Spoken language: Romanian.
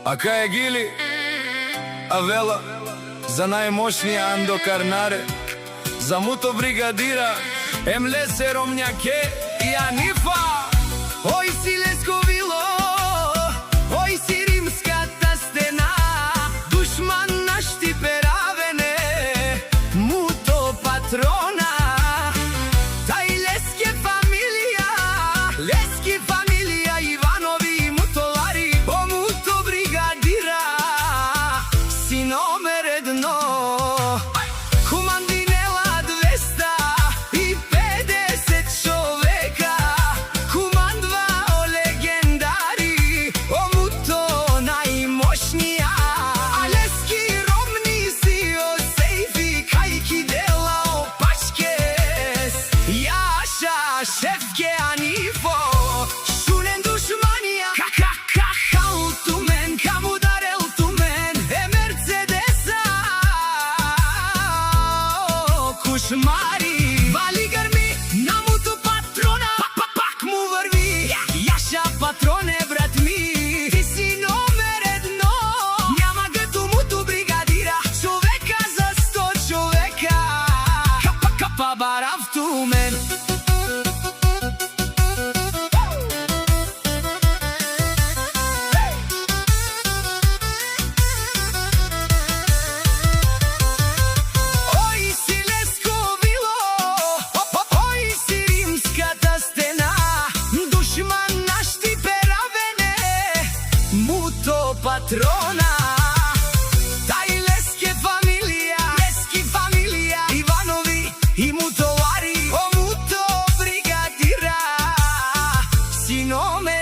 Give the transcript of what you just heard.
A kaj Gili, Avela, za najmoćnije Ando Karnare, za muto brigadira, Emlese Romnjake i Anifa. Oj si Leskovilo, oj si rimska ta stena, dušman naš ti peravene, muto patrona. Taj Leske familija, Leski familija, Ivanovi i Mutolari, o muto brigadira, sinome redno. Kumandinela 250 čoveka, kumandva o legendari, o muto najmoćnija. A Leski Romni si o sejfi, kajki dela o pačkes. Jaša šefke Anifo, šunen dušmanija, haltumen, kamudar eltumen, Mercedesa, kušmari, vali grmi, na mutu patrona, pak mu vrvi, jaša patrone brat mi, ti si nome redno, njama gtu mutu brigadira, čoveka za 100 čoveka, kapa barav tumen. Oj si Leskovilo, oj si rimska ta stena, dušman naš ti peravene, muto patrona. Taj Leske familija, Ivanovi i Mutolari, o muto brigadira, sinome